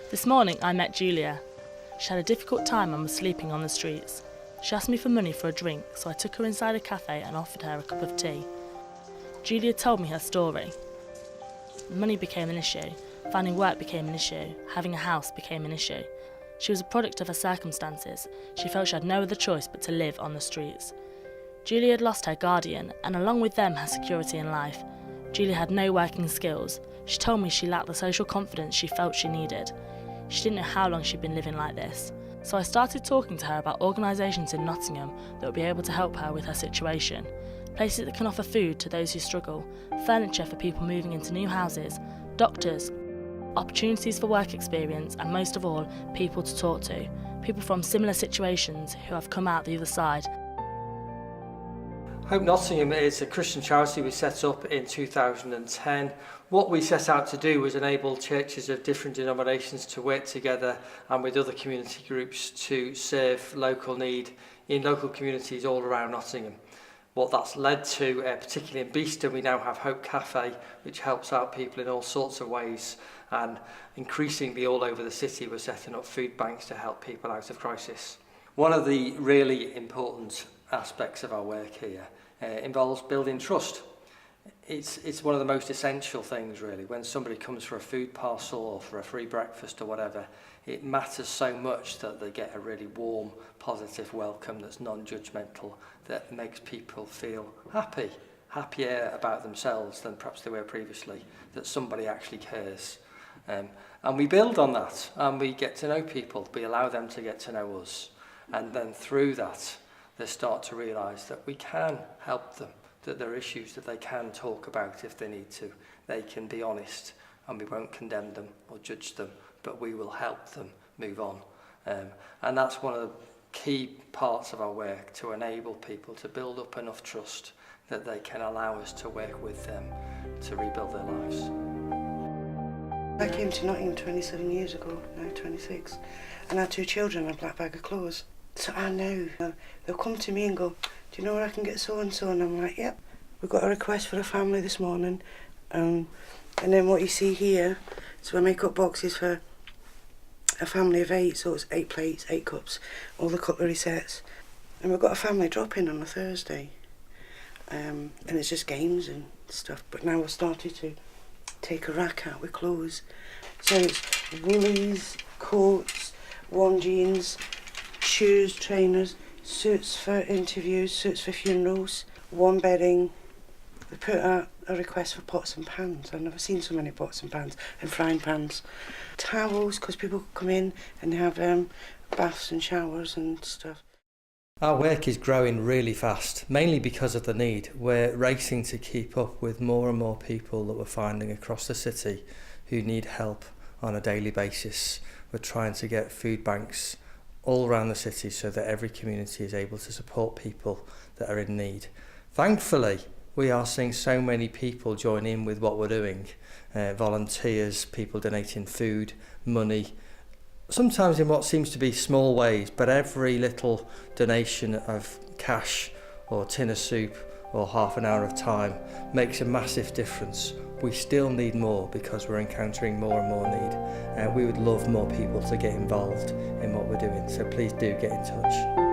This morning I met Julia. She had a difficult time and was sleeping on the streets. She asked me for money for a drink, so I took her inside a cafe and offered her a cup of tea. Julia told me her story. Money became an issue, finding work became an issue, having a house became an issue. She was a product of her circumstances. She felt she had no other choice but to live on the streets. Julia had lost her guardian, and along with them her security in life. Julia had no working skills. She told me she lacked the social confidence she felt she needed. She didn't know how long she'd been living like this. So I started talking to her about organisations in Nottingham that would be able to help her with her situation. Places that can offer food to those who struggle, furniture for people moving into new houses, doctors, opportunities for work experience, and most of all, people to talk to. People from similar situations who have come out the other side. Hope Nottingham is a Christian charity we set up in 2010. What we set out to do was enable churches of different denominations to work together and with other community groups to serve local need in local communities all around Nottingham. What that's led to, particularly in Rheeston, we now have Hope Cafe, which helps out people in all sorts of ways, and increasingly all over the city we're setting up food banks to help people out of crisis. One of the really important aspects of our work here involves building trust. It's one of the most essential things really. When somebody comes for a food parcel or for a free breakfast or whatever, it matters so much that they get a really warm, positive welcome that's non-judgmental, that makes people feel happier about themselves than perhaps they were previously, that somebody actually cares. And we build on that, and we get to know people, we allow them to get to know us, and then through that they start to realise that we can help them, that there are issues that they can talk about if they need to. They can be honest, and we won't condemn them or judge them, but we will help them move on. And that's one of the key parts of our work, to enable people to build up enough trust that they can allow us to work with them to rebuild their lives. I came to Nottingham 27 years ago, now 26, and I had 2 children and a black bag of clothes. So I know they'll come to me and go, do you know where I can get so and so? And I'm like, yep. We've got a request for a family this morning. And then what you see here, so I make up boxes for a family of 8, so it's 8 plates, 8 cups, all the cutlery sets. And we've got a family drop-in on a Thursday. And it's just games and stuff. But now we've started to take a rack out with clothes. So it's woolies, coats, warm jeans, shoes, trainers, suits for interviews, suits for funerals, warm bedding. We put out a request for pots and pans. I've never seen so many pots and pans, and frying pans. Towels, because people come in and they have baths and showers and stuff. Our work is growing really fast, mainly because of the need. We're racing to keep up with more and more people that we're finding across the city who need help on a daily basis. We're trying to get food banks all around the city so that every community is able to support people that are in need. Thankfully, we are seeing so many people join in with what we're doing. Volunteers, people donating food, money, sometimes in what seems to be small ways, but every little donation of cash or tin of soup or half an hour of time makes a massive difference. We still need more because we're encountering more and more need. We would love more people to get involved in what we're doing, so please do get in touch.